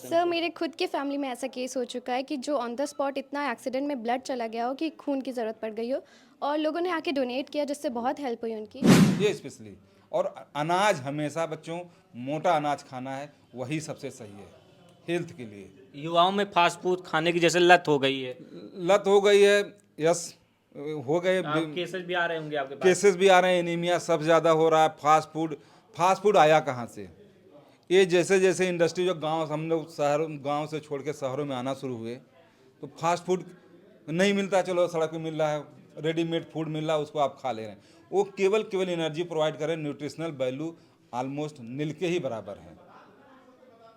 Sir मेरे खुद के फैमिली में ऐसा केस हो चुका है कि जो ऑन द स्पॉट इतना एक्सीडेंट में ब्लड चला गया हो कि खून की ज़रूरत पड़ गई हो और लोगों ने आके डोनेट किया जिससे बहुत हेल्प हुई उनकी। ये स्पेशली। और अनाज हमेशा बच्चों मोटा अनाज खाना है, वही सबसे सही है हेल्थ के लिए। युवाओं में फास्ट फूड खाने की जैसे लत हो गई है। लत हो गई है। यस, हो गए। आप केसेस भी आ रहे होंगे आपके पास। केसेस भी आ रहे हैं, एनीमिया सब ज़्यादा हो रहा है। फास्ट फूड आया कहाँ से? ये जैसे जैसे इंडस्ट्री जो गांव, हम लोग गांव से छोड़ के शहरों में आना शुरू हुए, तो फास्ट फूड नहीं मिलता, चलो सड़क पे मिल रहा है, रेडीमेड फूड मिल रहा है, उसको आप खा ले रहे हैं। वो केवल एनर्जी प्रोवाइड करें, न्यूट्रिशनल वैल्यू ऑलमोस्ट नील के ही बराबर है।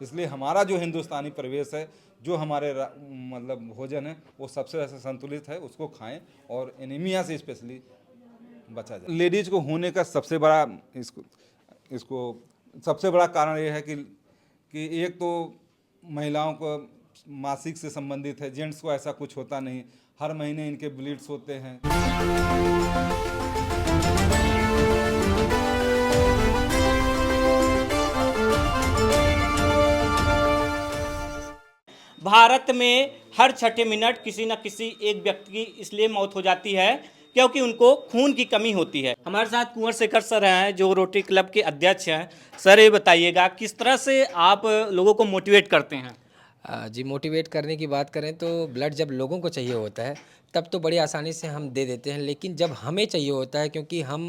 इसलिए हमारा जो हिंदुस्तानी परिवेश है, जो हमारे मतलब भोजन है, वो सबसे ऐसे संतुलित है, उसको खाएं और एनीमिया से स्पेशली बचा जाए। लेडीज को होने का सबसे बड़ा इसको सबसे बड़ा कारण ये है कि एक तो महिलाओं को मासिक से संबंधित है, जेंट्स को ऐसा कुछ होता नहीं। हर महीने इनके ब्लीड्स होते हैं। भारत में हर छठे मिनट किसी न किसी एक व्यक्ति की इसलिए मौत हो जाती है क्योंकि उनको खून की कमी होती है। हमारे साथ कुंवर शेखर सर हैं जो रोटरी क्लब के अध्यक्ष हैं। सर ये बताइएगा किस तरह से आप लोगों को मोटिवेट करते हैं? जी, मोटिवेट करने की बात करें तो ब्लड जब लोगों को चाहिए होता है तब तो बड़ी आसानी से हम दे देते हैं, लेकिन जब हमें चाहिए होता है, क्योंकि हम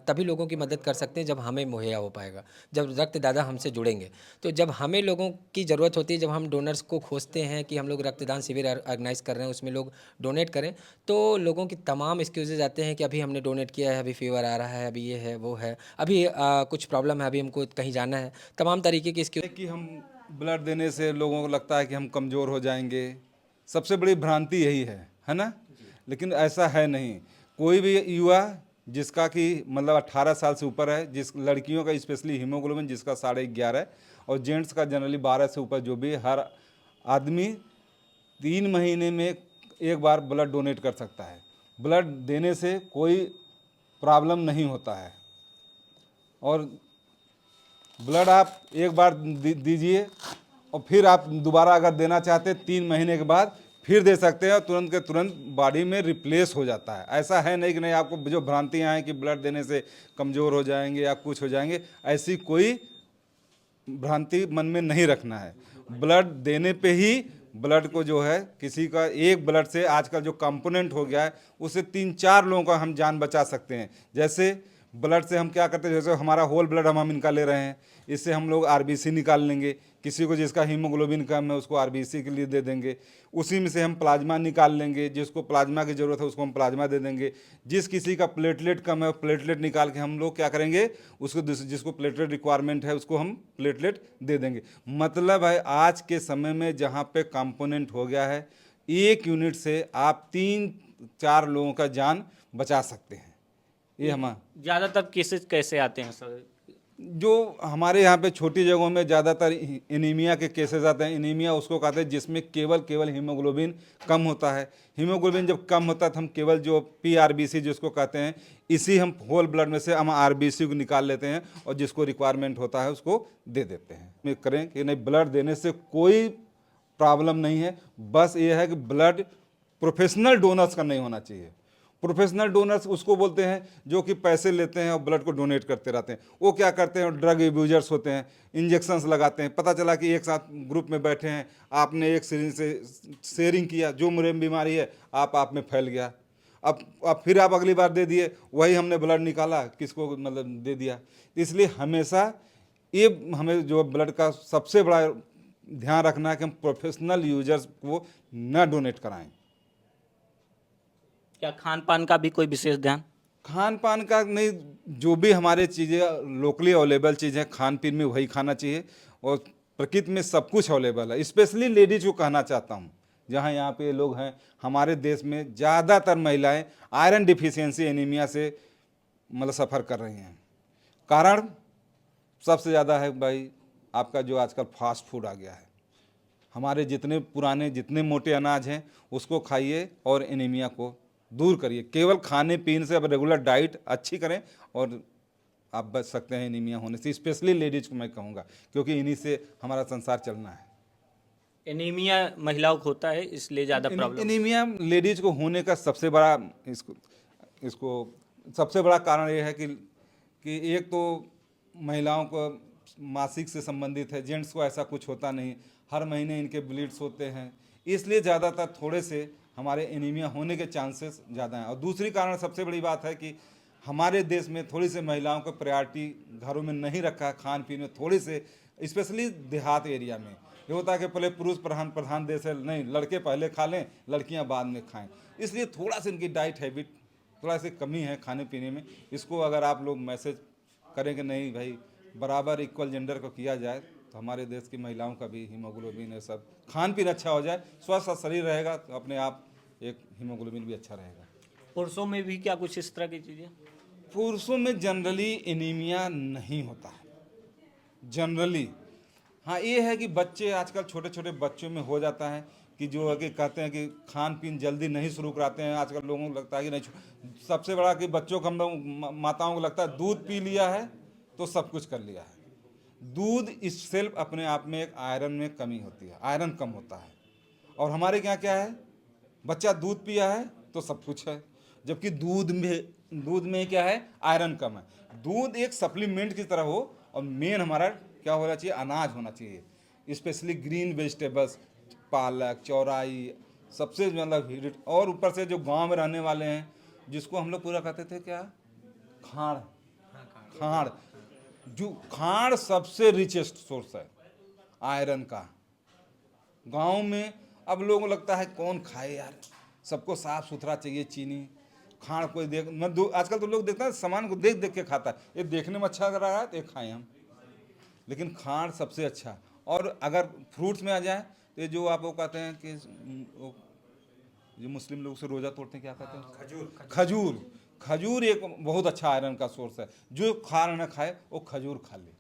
तभी लोगों की मदद कर सकते हैं जब हमें मुहैया हो पाएगा, जब रक्तदाता हमसे जुड़ेंगे। तो जब हमें लोगों की ज़रूरत होती है, जब हम डोनर्स को खोजते हैं कि हम लोग रक्तदान शिविर ऑर्गेनाइज कर रहे हैं, उसमें लोग डोनेट करें, तो लोगों की तमाम एक्सक्यूजेज आते हैं कि अभी हमने डोनेट किया है, अभी फीवर आ रहा है, अभी ये है वो है, अभी कुछ प्रॉब्लम है, अभी हमको कहीं जाना है, तमाम तरीके की एक्सक्यूज। कि हम ब्लड देने से लोगों को लगता है कि हम कमज़ोर हो जाएंगे। सबसे बड़ी भ्रांति यही है ना? लेकिन ऐसा है नहीं। कोई भी युवा जिसका कि मतलब 18 साल से ऊपर है, जिस लड़कियों का स्पेशली हीमोग्लोबिन जिसका 11.5 है, और जेंट्स का जनरली 12 से ऊपर, जो भी हर आदमी 3 महीने में एक बार ब्लड डोनेट कर सकता है। ब्लड देने से कोई प्रॉब्लम नहीं होता है। और ब्लड आप एक बार दीजिए और फिर आप दोबारा अगर देना चाहते हैं 3 महीने के बाद फिर दे सकते हैं, और तुरंत के तुरंत बॉडी में रिप्लेस हो जाता है। ऐसा है नहीं कि नहीं, आपको जो भ्रांतियाँ हैं कि ब्लड देने से कमज़ोर हो जाएंगे या कुछ हो जाएंगे, ऐसी कोई भ्रांति मन में नहीं रखना है। ब्लड देने पे ही ब्लड को जो है, किसी का एक ब्लड से आजकल जो कंपोनेंट हो गया है, उससे 3-4 लोगों का हम जान बचा सकते हैं। जैसे ब्लड से हम क्या करते हैं, जैसे हमारा होल ब्लड हम इनका ले रहे हैं, इससे हम लोग आरबीसी निकाल लेंगे। किसी को जिसका हीमोग्लोबिन कम है उसको आरबीसी के लिए दे देंगे। उसी में से हम प्लाज्मा निकाल लेंगे, जिसको प्लाज्मा की ज़रूरत है उसको हम प्लाज्मा दे देंगे। जिस किसी का प्लेटलेट कम है, प्लेटलेट निकाल के हम लोग क्या करेंगे, उसको जिसको प्लेटलेट रिक्वायरमेंट है उसको हम प्लेटलेट दे देंगे। मतलब है आज के समय में जहाँ पे कंपोनेंट हो गया है, 1 यूनिट से आप 3-4 लोगों का जान बचा सकते हैं। ये हम ज़्यादातर केसेस कैसे आते हैं सर? जो हमारे यहाँ पे छोटी जगहों में ज़्यादातर एनीमिया के केसेस आते हैं। एनीमिया उसको कहते हैं जिसमें केवल हीमोग्लोबिन कम होता है। हीमोग्लोबिन जब कम होता है तो हम केवल जो पीआरबीसी जिसको कहते हैं, इसी हम होल ब्लड में से हम आरबीसी को निकाल लेते हैं और जिसको रिक्वायरमेंट होता है उसको दे देते हैं। करें कि नहीं, ब्लड देने से कोई प्रॉब्लम नहीं है। बस ये है कि ब्लड प्रोफेशनल डोनर्स का नहीं होना चाहिए। प्रोफेशनल डोनर्स उसको बोलते हैं जो कि पैसे लेते हैं और ब्लड को डोनेट करते रहते हैं। वो क्या करते हैं, ड्रग एब्यूजर्स होते हैं, इंजेक्शंस लगाते हैं। पता चला कि एक साथ ग्रुप में बैठे हैं, आपने एक सिरिंज से शेयरिंग किया, जो मुझे बीमारी है आप में फैल गया। अब फिर आप अगली बार दे दिए, वही हमने ब्लड निकाला, किसको मतलब दे दिया। इसलिए हमेशा ये हमें जो ब्लड का सबसे बड़ा ध्यान रखना है कि हम प्रोफेशनल यूजर्स को न डोनेट कराएं। क्या खान पान का भी कोई विशेष ध्यान? खान पान का नहीं, जो भी हमारे चीज़ें लोकली अवेलेबल चीज़ें, खान पीन में वही खाना चाहिए। और प्रकृति में सब कुछ अवेलेबल है। स्पेशली लेडीज को कहना चाहता हूँ, जहाँ यहाँ पे लोग हैं, हमारे देश में ज़्यादातर महिलाएं आयरन डिफिशियंसी एनीमिया से मतलब सफ़र कर रही हैं। कारण सबसे ज़्यादा है भाई आपका जो आजकल फास्ट फूड आ गया है। हमारे जितने पुराने जितने मोटे अनाज हैं उसको खाइए और एनीमिया को दूर करिए। केवल खाने पीने से, अब रेगुलर डाइट अच्छी करें और आप बच सकते हैं एनीमिया होने से। स्पेशली लेडीज़ को मैं कहूँगा, क्योंकि इन्हीं से हमारा संसार चलना है। एनीमिया महिलाओं को होता है इसलिए ज़्यादा प्रॉब्लम। एनीमिया लेडीज को होने का सबसे बड़ा इसको सबसे बड़ा कारण ये है कि एक तो महिलाओं को मासिक से संबंधित है, जेंट्स को ऐसा कुछ होता नहीं, हर महीने इनके ब्लीड्स होते हैं, इसलिए ज़्यादातर थोड़े से हमारे एनीमिया होने के चांसेस ज़्यादा हैं। और दूसरी कारण सबसे बड़ी बात है कि हमारे देश में थोड़ी से महिलाओं को प्रायोरिटी घरों में नहीं रखा है, खान पीन में थोड़ी से, स्पेशली देहात एरिया में ये होता है कि पहले पुरुष प्रधान देश है, नहीं लड़के पहले खा लें, लड़कियां बाद में खाएं, इसलिए थोड़ा सा इनकी डाइट हैबिट थोड़ा सी कमी है खाने पीने में। इसको अगर आप लोग मैसेज करें कि नहीं भाई बराबर इक्वल जेंडर को किया जाए तो हमारे देश की महिलाओं का भी हीमोग्लोबिन है, सब खान पीन अच्छा हो जाए, स्वस्थ शरीर रहेगा तो अपने आप एक हीमोग्लोबिन भी अच्छा रहेगा। पुरुषों में भी क्या कुछ इस तरह की चीज़ें? पुरुषों में जनरली एनीमिया नहीं होता है, जनरली। हाँ ये है कि बच्चे आजकल छोटे छोटे बच्चों में हो जाता है कि जो है कि कहते हैं कि खान पीन जल्दी नहीं शुरू कराते हैं, आजकल लोगों को लगता है कि नहीं, सबसे बड़ा कि बच्चों को हम लोग माताओं को लगता है दूध पी लिया है तो सब कुछ कर लिया है। दूध इस सेल्फ अपने आप में एक आयरन में कमी होती है, आयरन कम होता है। और हमारे यहाँ क्या है, बच्चा दूध पिया है तो सब कुछ है, जबकि दूध में क्या है, आयरन कम है। दूध एक सप्लीमेंट की तरह हो और मेन हमारा क्या होना चाहिए, अनाज होना चाहिए, स्पेशली ग्रीन वेजिटेबल्स, पालक, चौराई, सबसे मतलब। और ऊपर से जो गांव में रहने वाले हैं जिसको हम लोग पूरा कहते थे क्या, खाड़, खाड़, जो खाड़ सबसे रिचेस्ट सोर्स है आयरन का गांव में। अब लोगों को लगता है कौन खाए यार, सबको साफ सुथरा चाहिए, चीनी खाड़ कोई देख आजकल तो लोग देखते हैं सामान को देख देख के खाता है, ये देखने में अच्छा लग रहा है तो ये खाएं हम, लेकिन खाड़ सबसे अच्छा। और अगर फ्रूट्स में आ जाए तो ये जो आप वो कहते हैं कि जो मुस्लिम लोग से रोज़ा तोड़ते हैं क्या कहते हैं, खजूर। खजूर एक बहुत अच्छा आयरन का सोर्स है, जो खाड़ न खाए वो खजूर खा ले।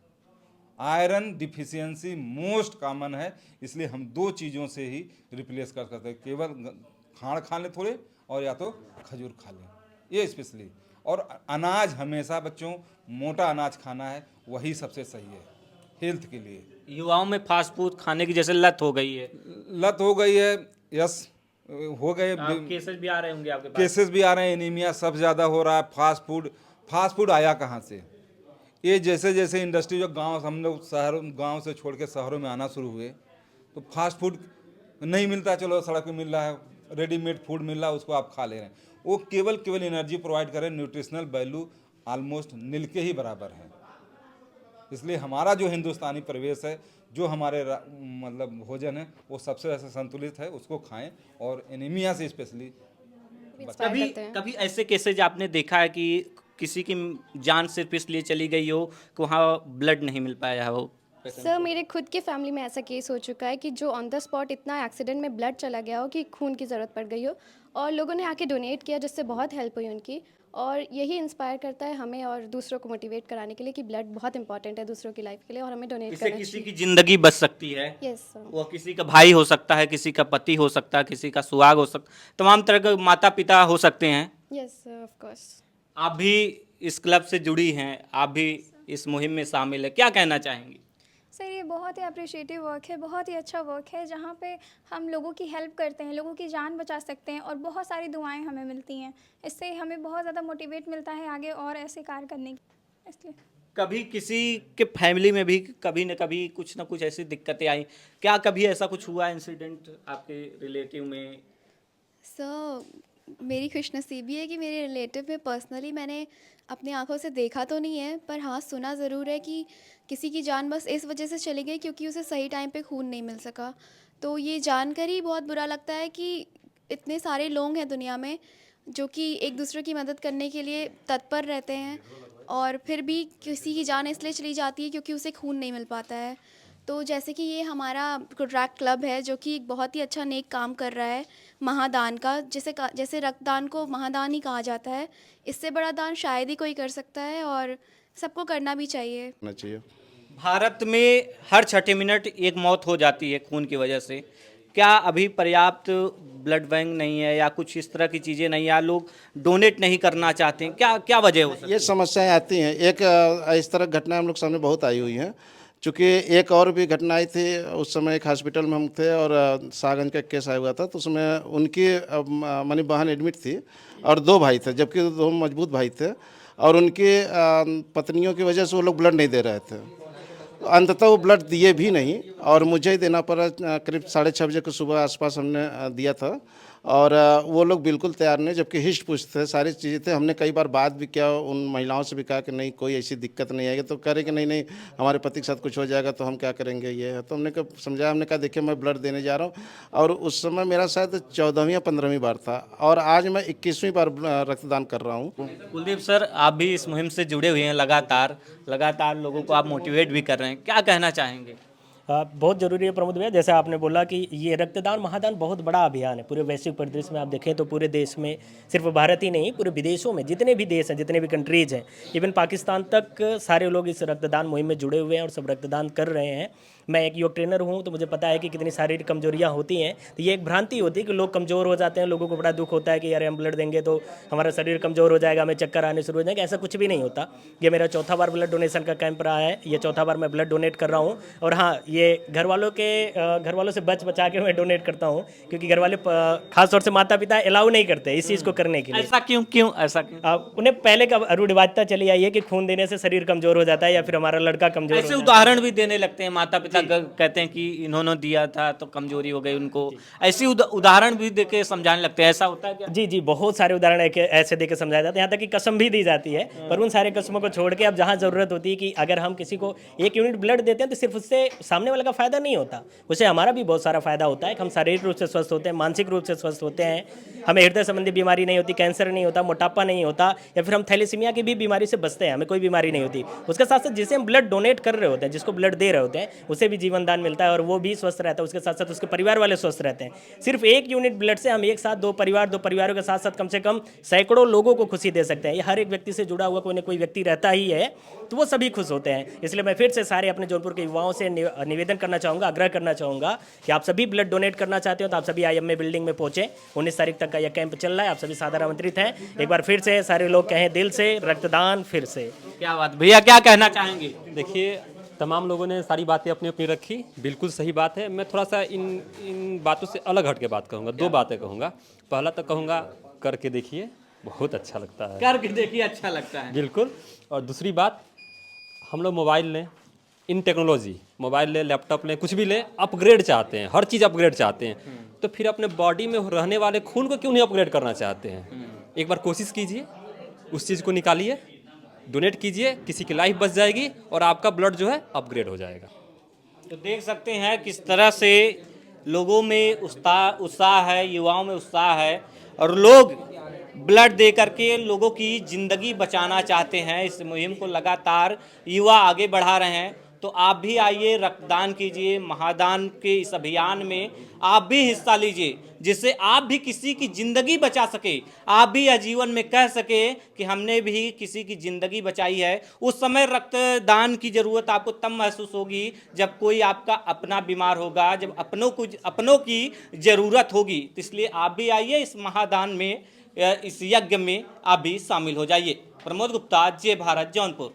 आयरन डिफिशियंसी मोस्ट कॉमन है, इसलिए हम दो चीज़ों से ही रिप्लेस कर सकते हैं, केवल खाड़ खा लें थोड़े और या तो खजूर खा लें, ये स्पेशली। और अनाज हमेशा बच्चों मोटा अनाज खाना है, वही सबसे सही है हेल्थ के लिए। युवाओं में फास्ट फूड खाने की जैसे लत हो गई है, लत हो गई है, यस हो गए, केसेस भी आ रहे होंगे आपके पास? केसेस भी आ रहे हैं, एनीमिया सब ज़्यादा हो रहा है। फास्ट फूड आया कहाँ से, ये जैसे जैसे इंडस्ट्री जो गांव, हम लोग गांव से छोड़ के शहरों में आना शुरू हुए तो फास्ट फूड नहीं मिलता, चलो सड़क पे मिल रहा है, रेडीमेड फूड मिल रहा है, उसको आप खा ले रहे हैं। वो केवल एनर्जी प्रोवाइड करें, न्यूट्रिशनल वैल्यू ऑलमोस्ट नील के ही बराबर है। इसलिए हमारा जो हिंदुस्तानी परिवेश है, जो हमारे मतलब भोजन है, वो सबसे ऐसा संतुलित है, उसको खाएं। और एनीमिया से स्पेशली कभी कभी ऐसे केसेज आपने देखा है कि किसी की जान सिर्फ इसलिए चली गई हो कि वहाँ ब्लड नहीं मिल पाया हो? सर मेरे खुद के फैमिली में ऐसा केस हो चुका है कि जो ऑन द स्पॉट इतना एक्सीडेंट में ब्लड चला गया हो कि खून की ज़रूरत पड़ गई हो, और लोगों ने आके डोनेट किया जिससे बहुत हेल्प हुई उनकी। और यही इंस्पायर करता है हमें और दूसरों को मोटिवेट कराने के लिए कि ब्लड बहुत इंपॉर्टेंट है दूसरों की लाइफ के लिए और हमें डोनेट इससे करना किसी चाहिए। की जिंदगी बच सकती है। Yes sir. वो किसी का भाई हो सकता है, किसी का पति हो सकता है, किसी का सुहाग हो सकता है, तमाम तरह के माता पिता हो सकते हैं। Yes sir, of course. आप भी इस क्लब से जुड़ी हैं, आप भी इस मुहिम में शामिल है, क्या कहना चाहेंगी? सर ये बहुत ही अप्रिशिएटिव वर्क है, बहुत ही अच्छा वर्क है, जहाँ पे हम लोगों की हेल्प करते हैं, लोगों की जान बचा सकते हैं और बहुत सारी दुआएं हमें मिलती हैं। इससे हमें बहुत ज़्यादा मोटिवेट मिलता है आगे और ऐसे कार्य करने की। इसलिए कभी किसी के फैमिली में भी कभी न कभी कुछ ना कुछ ऐसी दिक्कतें आई, क्या कभी ऐसा कुछ हुआ इंसिडेंट आपके रिलेटिव में? सर मेरी खुशनसीबी है कि मेरे रिलेटिव में पर्सनली मैंने अपनी आंखों से देखा तो नहीं है, पर हाँ सुना ज़रूर है कि किसी की जान बस इस वजह से चली गई क्योंकि उसे सही टाइम पे खून नहीं मिल सका। तो ये जानकर ही बहुत बुरा लगता है कि इतने सारे लोग हैं दुनिया में जो कि एक दूसरे की मदद करने के लिए तत्पर रहते हैं और फिर भी किसी की जान इसलिए चली जाती है क्योंकि उसे खून नहीं मिल पाता है। तो जैसे कि ये हमारा गुडरैक क्लब है जो कि एक बहुत ही अच्छा नेक काम कर रहा है महादान का, जैसे रक्तदान को महादान ही कहा जाता है, इससे बड़ा दान शायद ही कोई कर सकता है और सबको करना भी चाहिए। भारत में हर 6 मिनट एक मौत हो जाती है खून की वजह से। क्या अभी पर्याप्त ब्लड बैंक नहीं है या कुछ इस तरह की चीज़ें नहीं, या लोग डोनेट नहीं करना चाहते हैं, क्या क्या वजह हो सकती है? ये समस्याएं आती हैं। एक इस तरह घटना हम लोग सामने बहुत आई हुई हैं। चूँकि एक और भी घटना आई थी, उस समय एक हॉस्पिटल में हम थे और शाहगंज का केस आया हुआ था, तो उसमें उनकी मानी बहन एडमिट थी और 2 भाई थे, जबकि 2 मजबूत भाई थे और उनकी पत्नियों की वजह से वो लोग ब्लड नहीं दे रहे थे। तो अंततः वो ब्लड दिए भी नहीं और मुझे ही देना पड़ा। करीब 6:30 बजे को सुबह आसपास हमने दिया था और वो लोग बिल्कुल तैयार नहीं, जबकि हिस्ट पुष्ट थे, सारी चीज़ें थे। हमने कई बार बात भी किया, उन महिलाओं से भी कहा कि नहीं कोई ऐसी दिक्कत नहीं आएगी, तो कह रहे कि नहीं नहीं हमारे पति के साथ कुछ हो जाएगा तो हम क्या करेंगे, ये है। तो हमने कहा समझाया, हमने कहा देखिए मैं ब्लड देने जा रहा हूँ और उस समय मेरा शायद 14वीं या 15वीं बार था और आज मैं 21वीं बार रक्तदान कर रहा हूँ। कुलदीप सर, आप भी इस मुहिम से जुड़े हुए हैं, लगातार लोगों को आप मोटिवेट भी कर रहे हैं, क्या कहना चाहेंगे? बहुत ज़रूरी है प्रमोद भैया, जैसे आपने बोला कि ये रक्तदान महादान बहुत बड़ा अभियान है। पूरे वैश्विक परिदृश्य में आप देखें तो पूरे देश में, सिर्फ भारत ही नहीं, पूरे विदेशों में जितने भी देश हैं, जितने भी कंट्रीज हैं, इवन पाकिस्तान तक सारे लोग इस रक्तदान मुहिम में जुड़े हुए हैं और सब रक्तदान कर रहे हैं। मैं एक योग ट्रेनर हूँ तो मुझे पता है कि कितनी शारीरिक कमजोरियाँ होती हैं। तो ये एक भ्रांति होती है कि लोग कमज़ोर हो जाते हैं, लोगों को बड़ा दुख होता है कि यार हम ब्लड देंगे तो हमारा शरीर कमज़ोर हो जाएगा, हमें चक्कर आने शुरू हो जाएंगे। ऐसा कुछ भी नहीं होता। ये मेरा 4था बार ब्लड डोनेशन का कैंप रहा है, ये 4था बार मैं ब्लड डोनेट कर रहा हूँ। और हाँ, ये घर वालों से बचा के मैं डोनेट करता हूँ, क्योंकि घर वाले खास तौर से माता पिता अलाउ नहीं करते इस चीज़ को करने के लिए। ऐसा क्यों ऐसा क्यों? उन्हें पहले का रूढ़िवादिता चली आई है कि खून देने से शरीर कमज़ोर हो जाता है या फिर हमारा लड़का कमज़ोर हो ऐसे जाता है। उदाहरण भी देने लगते हैं, माता पिता कहते हैं कि इन्होंने दिया था तो कमजोरी हो गई उनको, ऐसी उदाहरण भी देके समझाने लगते हैं, ऐसा होता है क्या? जी, बहुत सारे उदाहरण ऐसे देके समझाए जाते हैं, यहाँ तक कि कसम भी दी जाती है। पर उन सारे कसमों को छोड़ के अब जहाँ ज़रूरत होती है कि अगर हम किसी को 1 यूनिट ब्लड देते हैं तो सिर्फ उससे सामने वाले का फ़ायदा नहीं होता, उससे हमारा भी बहुत सारा फ़ायदा होता है कि हम शारीरिक रूप से स्वस्थ होते हैं, मानसिक रूप से स्वस्थ होते हैं, हमें हृदय संबंधी बीमारी नहीं होती, कैंसर नहीं होता, मोटापा नहीं होता, या फिर हम थैलेसीमिया की भी बीमारी से बचते हैं, हमें कोई बीमारी नहीं होती। उसके साथ साथ जिसे हम ब्लड डोनेट कर रहे होते हैं, जिसको ब्लड दे रहे होते हैं, उसे भी जीवन दान मिलता है और वो भी स्वस्थ रहता है, उसके साथ साथ उसके परिवार वाले स्वस्थ रहते हैं। सिर्फ 1 यूनिट ब्लड से हम एक साथ 2 परिवारों के साथ साथ कम से कम सैकड़ों लोगों को खुशी दे सकते हैं। ये हर एक व्यक्ति से जुड़ा हुआ कोई ना कोई व्यक्ति रहता ही है, तो वो सभी खुश होते हैं। इसलिए मैं फिर से सारे अपने जौनपुर के युवाओं से निवेदन करना चाहूँगा, आग्रह करना चाहूँगा कि आप सभी ब्लड डोनेट करना चाहते हो तो आप सभी IMA बिल्डिंग में पहुँचें। 19 तारीख तक का यह कैंप चल रहा है, आप सभी सादर आमंत्रित हैं। एक बार फिर से सारे लोग कहें दिल से रक्तदान फिर से। क्या बात भैया, क्या कहना चाहेंगे? देखिए, तमाम लोगों ने सारी बातें अपनी अपनी रखी, बिल्कुल सही बात है। मैं थोड़ा सा इन बातों से अलग हट के बात कहूँगा, 2 बातें कहूँगा। पहला तो कहूँगा करके देखिए, बहुत अच्छा लगता है, करके देखिए अच्छा लगता है, बिल्कुल। और दूसरी बात, हम लोग मोबाइल लें, इन टेक्नोलॉजी, मोबाइल लें, लैपटॉप लें, कुछ भी लें, अपग्रेड चाहते हैं, हर चीज़ अपग्रेड चाहते हैं, तो फिर अपने बॉडी में रहने वाले खून को क्यों नहीं अपग्रेड करना चाहते हैं? एक बार कोशिश कीजिए, उस चीज़ को निकालिए, डोनेट कीजिए, किसी की लाइफ बच जाएगी और आपका ब्लड जो है अपग्रेड हो जाएगा। तो देख सकते हैं किस तरह से लोगों में उत्साह है, युवाओं में उत्साह है और लोग ब्लड दे करके लोगों की ज़िंदगी बचाना चाहते हैं। इस मुहिम को लगातार युवा आगे बढ़ा रहे हैं, तो आप भी आइए, रक्तदान कीजिए, महादान के इस अभियान में आप भी हिस्सा लीजिए, जिससे आप भी किसी की ज़िंदगी बचा सके, आप भी आजीवन में कह सके कि हमने भी किसी की ज़िंदगी बचाई है। उस समय रक्तदान की ज़रूरत आपको तब महसूस होगी जब कोई आपका अपना बीमार होगा, जब अपनों की ज़रूरत होगी। तो इसलिए आप भी आइए, इस महादान में, इस यज्ञ में आप भी शामिल हो जाइए। प्रमोद गुप्ता, जय भारत, जौनपुर।